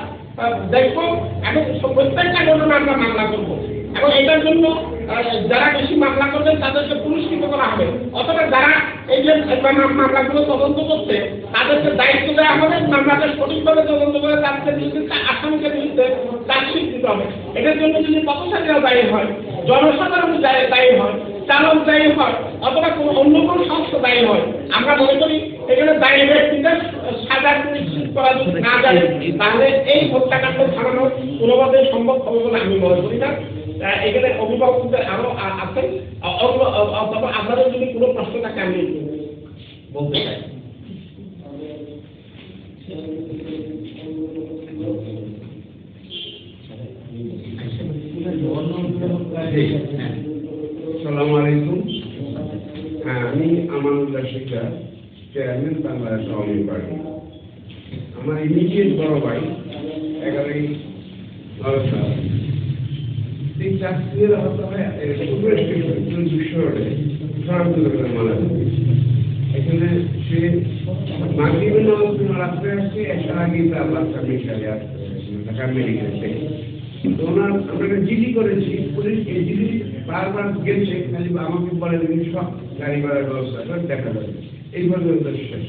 দেখবো এবং প্রত্যেকটা ঘটনা আমরা মামলা করবো, এবং এটার জন্য যারা বেশি মামলা করবেন তাদেরকে পুরস্কৃত করা হবে, অথবা যারা এই যে মামলাগুলো তদন্ত করছে তাদেরকে দায়িত্ব দেওয়া হবে, মামলাটা সঠিকভাবে তদন্ত করে তাদেরকে বিরুদ্ধে আসামিকে বিরুদ্ধে চার্জশিট দিতে হবে। এটার জন্য যদি পথচারীরা দায়ী হয়, জনসাধারণ দায়ী হয়, চালক দায়ী হয়, অথবা অন্য কোনো সংস্থা দায়ী হয়, আমরা মনে করি এখানে দায়ী ব্যক্তিদের সাজা নিশ্চিত করা যদি না যায় তাহলে এই হত্যাকাণ্ড থামানো কোনোভাবেই সম্ভব হবে বলে আমি মনে করি না। এখানে অভিভাবকদের আরো আছেন, অথবা আপনাদের যদি কোনো প্রশ্ন থাকে আমি বলতে চাই। আসসালামু আলাইকুম। আমি আমানুল্লাহ শিকদার, চেয়ারম্যান বাংলাদেশ আওয়ামী লীগ পার্টি। আমার ইমিডিয়েট বড় ভাই 11ই নভেম্বর 3-4 দিনের হতে হয় মারা যায়। এখানে সে মাগরিবের নামাজ রাত্রে আসছে, একটা আগে তার বাচ্চা মেশালে আসছে ঢাকা মেডিকেল থেকে। তো ওনার আমরা জিডি করেছি, পুলিশ এই জিডি বারবার গেছে, খালি আমাকে বলে দিন সব গাড়ি ভাড়ার ব্যবস্থা করে দেখা যাবে, এই পর্যন্ত শেষ।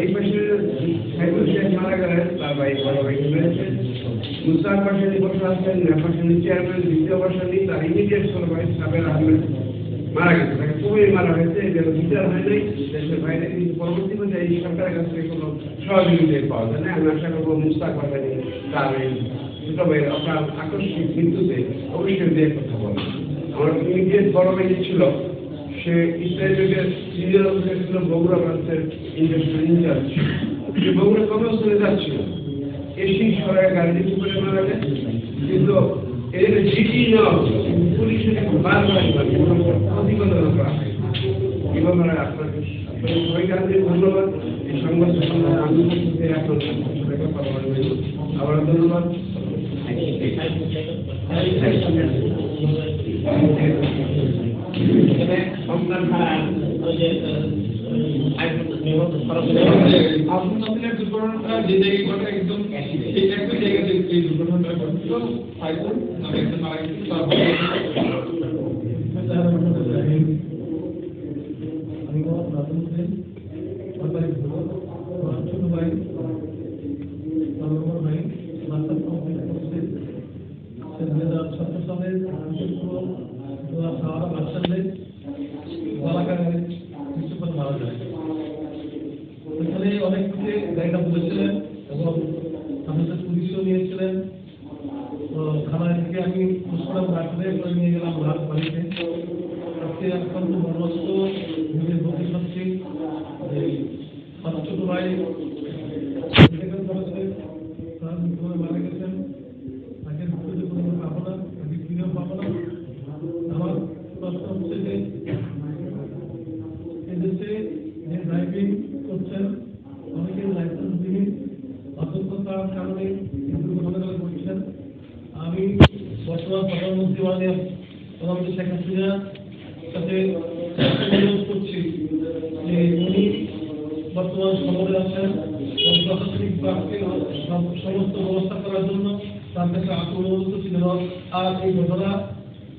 এই পাশে সাইবুল শেখ মারা গেলেন, তার ভাই বড় ভাই রয়েছে, মুস্তাক পাশানি বসে আছেন, পাশানি চেয়ারম্যান, দ্বিতীয় পাশানি, তার ইমিডিয়েট ছোট ভাই সাবের আহমেদ মারা গেছে, তাকে খুবই মারা হয়েছে, এই জন্য বিচার হয় নাই দেশের বাইরে। কিন্তু পরবর্তী পর্যায়ে এই সরকারের কাছ থেকে কোনো সহযোগিতা পাওয়া যায় না। আমি আশা করবো মুস্তাক পাশানি তার এই ছোট ভাইয়ের আপনার আকস্মিক মৃত্যুতে অবশ্যই দিয়ে কথা বলেন। আমার ইমিডিয়েট বড় ভাই ছিল, সে ইসরায়েলের সিনিয়র অফিসার ছিল, বগুড়া ব্রাঞ্চের ইন্ডাস্ট্রিয়াল ইনচার্জ। সে বগুড়া কর্মস্থলে যাচ্ছিল, এসি সরাই গাড়ি দিয়ে করে মারা যায়। কিন্তু এর জিডি নেওয়া হতো, পুলিশের বারবার প্রতিবেদন করা হয়। এভাবে আপনাকে সবাইকে ধন্যবাদ। এই সংবাদ সম্মেলনে আমি এখন কথা বলবেন, আবার ধন্যবাদ। আপনাদের দুর্ঘটনাটা যে জায়গায় ঘটে একদম ঠিক একই জায়গাতে এই দুর্ঘটনাটা ঘটছিল। সাইকেল নামে একজন মারা গেছে, মারা যায়। এখানে অনেক কিছু গাড়িটা বলেছিলেন এবং আমাদের পুলিশও নিয়েছিলেন। তো থানা থেকে আমি পুষ্পরাম রাখলে করে নিয়ে গেলাম রাত বাড়িতে। আজকে অত্যন্ত মনস্থ নিজের প্রতি সত্যি আমার ছোট ভাই মারা গেছেন, তাকে কোনো পাবো না, তাকে ফিরেও পাবো না। আমার প্রশ্ন হচ্ছে যে এদেশে যে ড্রাইভিং করছেন অনেকে লাইসেন্স দিয়ে অযোগ্যতার কারণে দুর্ঘটনাগুলো করছেন। আমি বর্তমান প্রধানমন্ত্রী মাননীয় প্রধানমন্ত্রী শেখ হাসিনার সাথে অনুরোধ করছি যে উনি বর্তমান সফরে আছেন এবং প্রশাসনিক বিভাগকে সমস্ত ব্যবস্থা করার জন্য তার কাছে অনুরোধ করছি যেন আর এই ঘটনা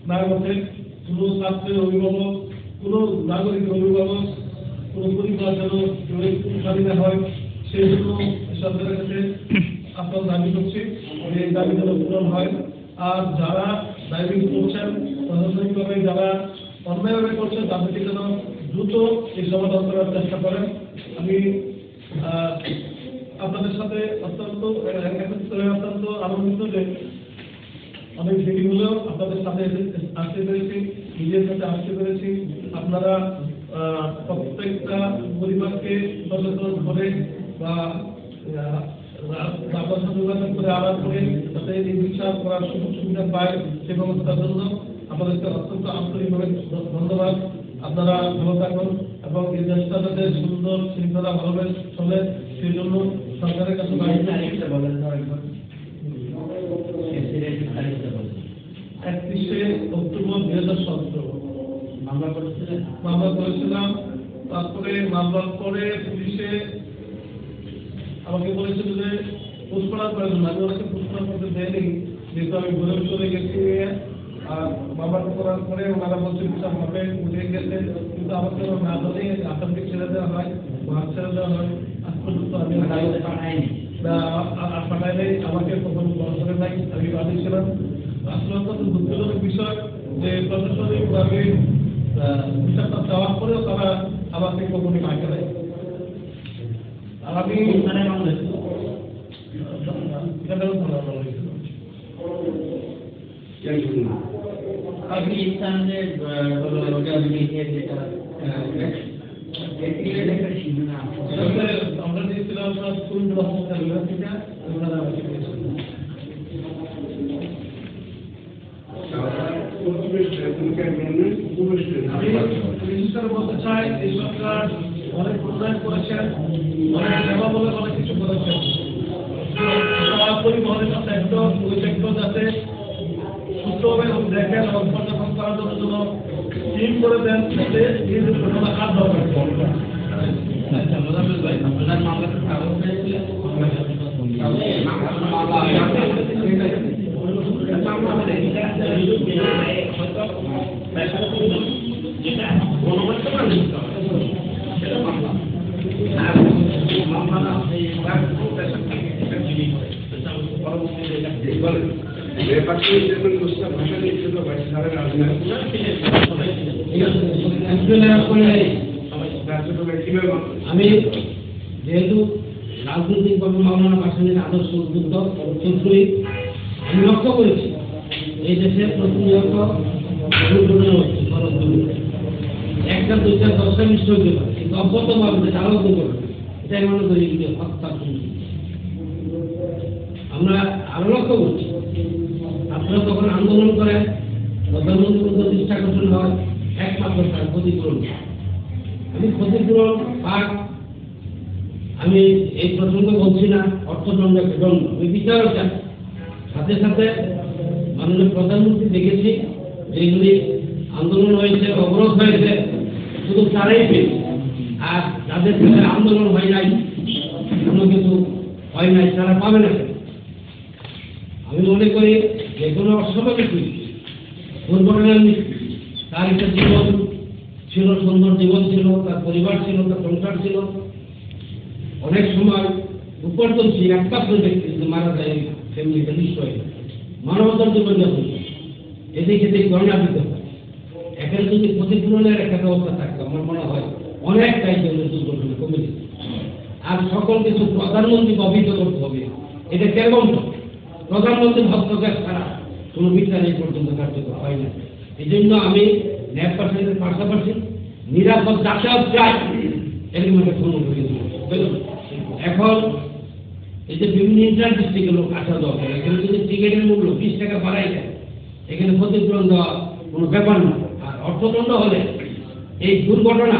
না ঘটে। কোনো ছাত্রের অভিভাবক, কোনো নাগরিকের অভিভাবক, কোনো পরিবার যেন স্বাধীন হয়, সেই জন্য সরকারের কাছে আপনার দাবি করছি যে এই দাবি যেন পূরণ হয়। আর যারা ড্রাইভিং করছেন প্রশাসনিকভাবে যারা অন্যায়ভাবে করছেন তাদেরকে যেন দ্রুত এই সমাধান করার চেষ্টা করেন। আমি আপনাদের সাথে অত্যন্ত আনন্দিত যে অনেক দেরি হলেও আপনাদের সাথে আসতে পেরেছি, নিজের সাথে আসতে পেরেছি। আপনারা প্রত্যেকটা পরিবারকে সচেতন করে বা আপনার সাথে যোগাযোগ করে আলাপ করে যাতে এই বিচার করার সুযোগ সুবিধা পায় সে ব্যবস্থার জন্য আপনাদেরকে অত্যন্ত আন্তরিকভাবে ধন্যবাদ। আপনারা ভালো থাকুন এবং এই দেশটা যাতে সুন্দর শৃঙ্খলা ভালোভাবে চলে সেই জন্য সরকারের কাছে বলেন। 31শে অক্টোবর 2017 মামলা করেছিলাম। তারপরে মামলার পরে পুলিশে আমাকে বলেছিল যে পুষ্পরাম করার জন্য। আমি ওনাকে পুষ্পরাম করতে দেয়নি, যেহেতু আমি ঘুরে চলে গেছি। আর মামলাটা করার পরে ওনারা বলছে বিচার হবে, উঠে গেছে, কিন্তু আমাকে না বলে আসামকে ছেড়ে দেওয়া হয়, ভাগ ছেড়ে দেওয়া হয়। আজ পর্যন্ত আমি পাঠাই নেই, আমাকে কখনো বলা করে নাই, আমি বাদী ছিলাম। আসলে অত্যন্ত দুঃখজনক বিষয় যে প্রশাসনিকভাবে বিচারটা চাওয়ার পরেও তারা আমাকে কখনো ডাকে নাই। আর আমি আমরা দিয়েছিলাম স্কুল থেকে ওনারা আমাকে আমি চাই এই সরকার অনেক উন্নয়ন করেছেন, অনেক সেবামূলক অনেক কিছু করেছেন। পরিবহনের সাথে একদম ওই সেক্টর যাতে সুস্থভাবে দেখেন এবং পর্যবেক্ষণ করার জন্য টিম করে দেন, যাতে এই ঘটনা হাত দেওয়া আচ্ছা, মোজাম্মেল ভাই, আপনার মামলাতে কাগজ পেয়েছিলেন? যেটা গণমাধ্যমে সেটা মামলা আর মামলা এই আমি যেহেতু রাজনৈতিকভাবে মাওলানা ভাসানীর আদর্শ উদ্বুদ্ধ সুশ্রী, আমি লক্ষ্য করেছি এই দেশে প্রতিনিয়ত দুর্ঘটনা হচ্ছে, সড়ক দুর্ঘটনা 1টা 2টা 10টা নিশ্চয় হতে পারে, কিন্তু অব্যাহতভাবে চালক দুর্ঘটনা, এটাই মনে করি হত্যা। আমরা আরো লক্ষ্য করছি আপনারা তখন আন্দোলন করেন, প্রধানমন্ত্রীর প্রতিষ্ঠা গঠন হয়, একমাত্র তার ক্ষতিপূরণ। আমি ক্ষতিপূরণ পাক, আমি এই প্রসঙ্গ বলছি না, অর্থদণ্ড দণ্ড, ওই বিচারও চাই। সাথে সাথে মাননীয় প্রধানমন্ত্রী দেখেছি যেগুলি আন্দোলন হয়েছে, অবরোধ হয়েছে, শুধু তারাই পেয়েছে, আর যাদের সাথে আন্দোলন হয় নাই, কোনো কিছু হয় নাই, তারা পাবে না। আমি মনে করি যে কোনো অস্বাভাবিক দুর্ঘটনার মৃত্যু, তার একটা জীবন ছিল, সুন্দর জীবন ছিল, তার পরিবার ছিল, তার সংসার ছিল, অনেক সময় উপার্জন ছিল, একমাত্র ব্যক্তি যদি মারা যায় ফ্যামিলিটা নিশ্চয় মানবতার জীবন যাপন এদিকে গণনা দিতে হয়। এখানে যদি ক্ষতিপূরণের একটা ব্যবস্থা থাকতো আমার মনে হয় অনেকটাই জন্য দুর্ঘটনা কমে যেত। আর সকল কিছু প্রধানমন্ত্রীকে অভিহিত করতে হবে, এটা কেমন প্রধানমন্ত্রী হস্তক্ষেপ ছাড়া কোনো বিচার এই পর্যন্ত কার্যকর হয় না। এই জন্য আমি ন্যায় পার্সেন্টের পাশাপাশি নিরাপদ যাতায়াত চাই, এরকম একটা পূর্ণ করে এখন এই যে বিভিন্ন ইন্টার ডিস্ট্রিক্টের লোক আসা দরকার, এখানে যদি টিকিটের মূল্য 20 টাকা বাড়াই যায়, এখানে ক্ষতিপূরণ দেওয়া কোনো ব্যাপার না। আর অর্থদণ্ড হলে এই দুর্ঘটনা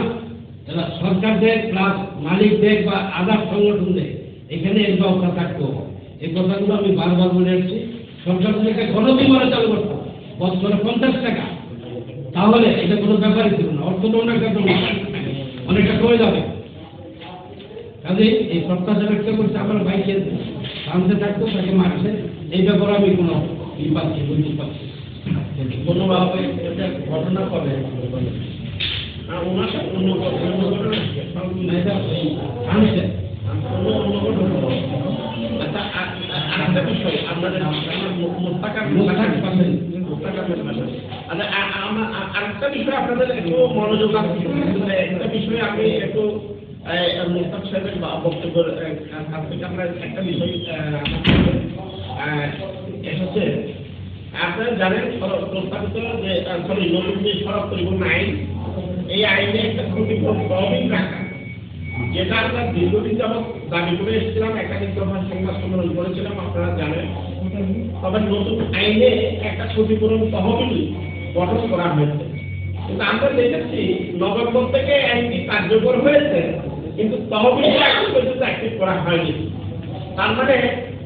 যারা সরকার দেয় প্লাস মালিক দেয় বা আদার সংগঠন দেয়, এখানে এই ব্যবস্থা থাকতে হবে। এই কথাগুলো আমি বারবার বলে আসছি। সরকার যদি একটা গণবিমারে চালু করতো বছরে 50 টাকা, তাহলে এটা কোনো ব্যাপারই ছিল না, অর্থদণ্ড একটা অনেকটা কমে যাবে। কাজে এই প্রত্যাশা ব্যক্ত করছে আমার ভাইকে শান্তি থাকতো, তাকে মারছে, এই ব্যাপারে আমি কোনো পাচ্ছি বুঝতে পারছি কোনোভাবে এটা ঘটনা করে ওনার সাথে অন্য ঘটনা আনছে অন্য ঘটনা। আচ্ছা, আরেকটা বিষয় আপনাদের আরেকটা বিষয় আপনাদের একটু মনোযোগ আছে, একটা বিষয়ে আমি একটু মোস্তাক সাহেবের বক্তব্যের কাছ থেকে আমরা একটা বিষয় এসেছে। আপনারা জানেন প্রস্তাবিত যে নতুন যে সড়ক পরিবহন আইন, এই আইনে একটা ক্ষতিপূরণ তহবিল রাখা, যেটা আমরা দীর্ঘদিন যাবৎ দাবি করে এসেছিলাম, একাধিক দফা সংবাদ সম্মেলন করেছিলাম, আপনারা জানেন। তবে নতুন আইনে একটা ক্ষতিপূরণ তহবিল গঠন করা হয়েছে, কিন্তু আমরা দেখেছি নভেম্বর থেকে আইনটি কার্যকর হয়েছে, কিন্তু তহবিলটা এখন পর্যন্ত অ্যাক্টিভ করা হয়নি। তার মানে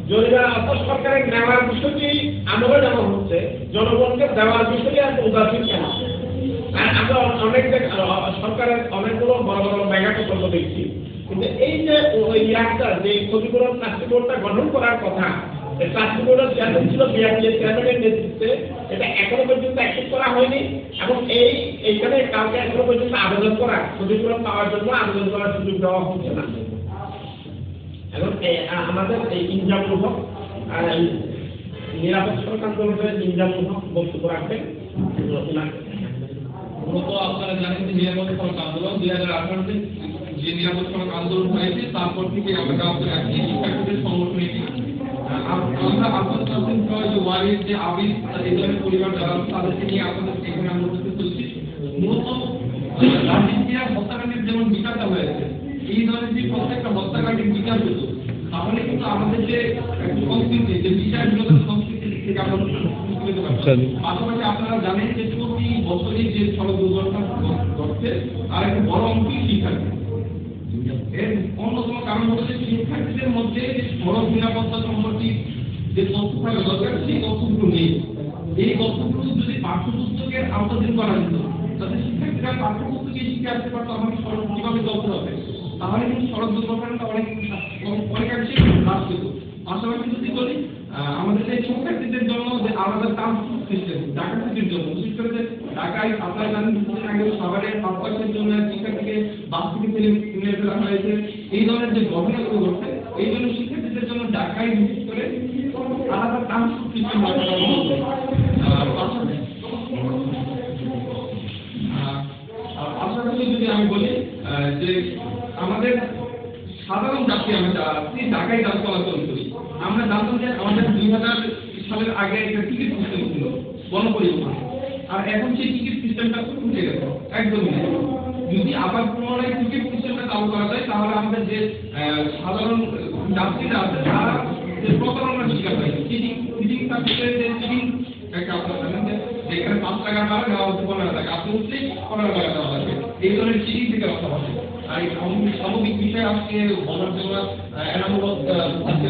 জরিমানা অর্থ সরকারের নেওয়ার বিষয়টি আমলে নেওয়া হচ্ছে, জনগণকে দেওয়ার বিষয়টি আর উদাসীন কেন? আর আমরা অনেক সরকারের অনেকগুলো বড় বড় মেগা প্রকল্প দেখছি, কিন্তু এই যে ইয়ারটা যে ক্ষতিপূরণ ট্রাস্টি বোর্ডটা গঠন করার কথা, এই ট্রাস্টি বোর্ডের চেয়ারম্যান ছিল বিআরটিএ চেয়ারম্যানের নেতৃত্বে, এটা এখনো পর্যন্ত অ্যাক্টিভ করা হয়নি। এবং এইখানে কাউকে এখনো পর্যন্ত আবেদন করা, ক্ষতিপূরণ পাওয়ার জন্য আবেদন করার সুযোগ দেওয়া হচ্ছে না। এবং আমাদের এই ইনজামুল হক নিরাপদ সড়ক আন্দোলনের ইনজামুল হক বক্তব্য রাখবেন। মূলত আপনারা জানেন যে নিরাপদ সড়ক আন্দোলন 2018 যে নিরাপদ সড়ক আন্দোলন হয়েছে, তারপর থেকে আমরা আমাদের একটি শিক্ষার্থীদের সংগঠন এটি আমরা আপনাদের যে ওয়ারির যে আবির এই ধরনের পরিবার যারা তাদেরকে নিয়ে আপনাদের এখানে আমরা উপস্থিত হচ্ছি। মূলত রাজনীতিরা হত্যাকাণ্ডের যেমন বিচারটা হয়েছে, এই ধরনের যে প্রত্যেকটা হত্যাকাণ্ডের বিচার হতো, তাহলে কিন্তু আমাদের যে সংস্কৃতি, যে বিচার সংস্কৃতি থেকে আমরা পাশাপাশি আপনারা জানেন যে 24 প্রতি বছরই যে সড়ক দুর্ঘটনা ঘটছে তার একটা বড় অংশই শিক্ষার্থী। এর অন্যতম কারণ হচ্ছে শিক্ষার্থীদের মধ্যে যে সড়ক নিরাপত্তা সম্পর্কে যে তথ্য থাকা দরকার সেই তথ্যগুলো নেই। এই তথ্যগুলো যদি পাঠ্যপুস্তকের আওতাধীন করা যেত, তাতে শিক্ষার্থীরা পাঠ্যপুস্তকে শিখে আসতে পারতো আমাকে সড়ক কিভাবে চলতে হবে, তাহলে কিন্তু সড়ক দুর্ঘটনাটা অনেকাংশে হ্রাস পেত। পাশাপাশি যদি বলি আমাদের যে শিক্ষার্থীদের জন্য যে আলাদা ট্রান্সপোর্ট সিস্টেম ঢাকা সিটির জন্য, বিশেষ করে যে ঢাকায় আপনারা জানেন কিছুদিন আগে সাভারে 5% জন্য শিক্ষার্থীকে বাস থেকে ফেলে ফেলা হয়েছে। এই ধরনের যে ঘটনাগুলো ঘটছে, এই জন্য শিক্ষার্থীদের জন্য ঢাকায় বিশেষ করে আলাদা ট্রান্সপোর্ট সিস্টেম পাশাপাশি যদি আমি বলি যে আমাদের সাধারণ যাত্রী আমরা ঢাকায় যাত্রা চলাচল করি, আমরা জানতাম যে আমাদের 2000 সালের আগে একটা টিকিট সিস্টেম ছিল গণপরিবহন, আর এখন সেই টিকিট সিস্টেমটা উঠে গেছে একদমই নেই। যদি আবার পুনরায় টিকিট সিস্টেমটা চালু করা যায় তাহলে আমাদের যে সাধারণ যাত্রীরা আছে তারা যে প্রতারণার শিকার হয়, সিটিং সার্ভিসের যে সিটিং আপনারা জানেন যে যেখানে 5 টাকা ভাড়া দেওয়া হচ্ছে 15 টাকা, আপনি উঠলেই 15 টাকা দেওয়া লাগবে, এই ধরনের সিটিং থেকে রক্ষা পাচ্ছে। আর এই সামগ্রিক বিষয়ে আজকে বলার জন্য এনামূলক আজকে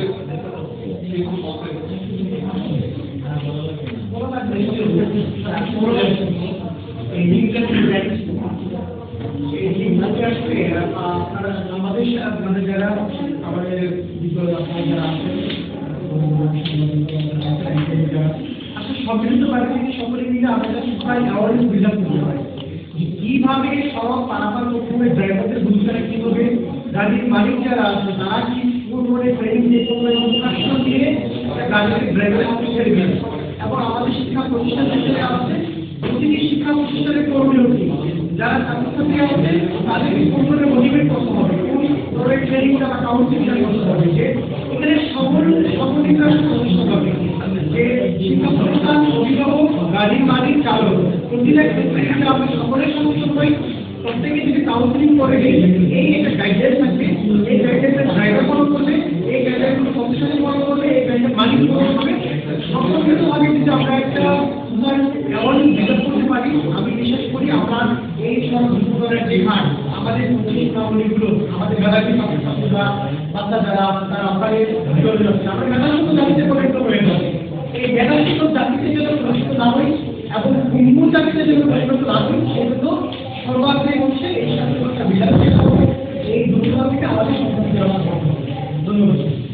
আমাদের যারা আমাদের যারা আসলে সম্মিলিত বাড়ি সকলে মিলে আমাদের সবাই অ্যাওয়ারনেস বিল্ড আপ করতে হয় কিভাবে সড়ক পারাপার করতে হবে, ড্রাইভারদের বুঝতে হবে কিভাবে, গাড়ির মালিক যারা আছে তারা কি পুরোপুরি ট্রেনিং দিয়ে প্রশিক্ষণ দিয়ে গাড়ির ড্রাইভারের সাথে ছেড়ে দেবে। এবং আমাদের শিক্ষা প্রতিষ্ঠান ক্ষেত্রে আছে প্রতিটি শিক্ষা প্রতিষ্ঠানের কর্মী যারা ছাত্রছাত্রী আছে তাদেরকে কোন মোটিভেট করতে হবে, কোন ট্রেনিংটা বা কাউন্সিলিংটা করতে হবে, যে এখানে সকলিকার প্রতিষ্ঠান হবে যে শিক্ষা প্রতিষ্ঠান, অভিভাবক, গাড়ির মালিক, চালক প্রতিটা ক্ষেত্রে আমরা সকলের সমস্যা হই। প্রত্যেকে যদি কাউন্সিলিং করে এই একটা গাইডলাইন থাকবে, এই গাইডলাইনটা ড্রাইভার ফলো করবে, এই গাইডলাইনগুলো প্রতিষ্ঠানে ফলো করবে, এই গাইডলাইন মালিক ফলো করবে। সম্পর্কিতভাবে যদি আমরা একটা অ্যাওয়ারনেস ডেভেলপ করতে পারি, আমি বিশ্বাস করি আমরা এই সব দুর্ঘটনার যে হার আমাদের প্রতিষ্ঠানগুলো আমাদের মেধাবী ছাত্রছাত্রীরা বাচ্চা যারা তারা আপনাদের আমরা মেধাসূত্র জাতিতে পরিণত হয়ে যাবে। এই মেধাসূত্র জাতিতে যেন পরিণত না হই এবং হিন্দু জাতিতে যেন পরিণত না হই, সেজন্য সর্বাগ্রে হচ্ছে এই স্বাধীনতা বিলাসী এই দুর্ঘটনা থেকে আমাদের সম্মুখীন হওয়া। ধন্যবাদ।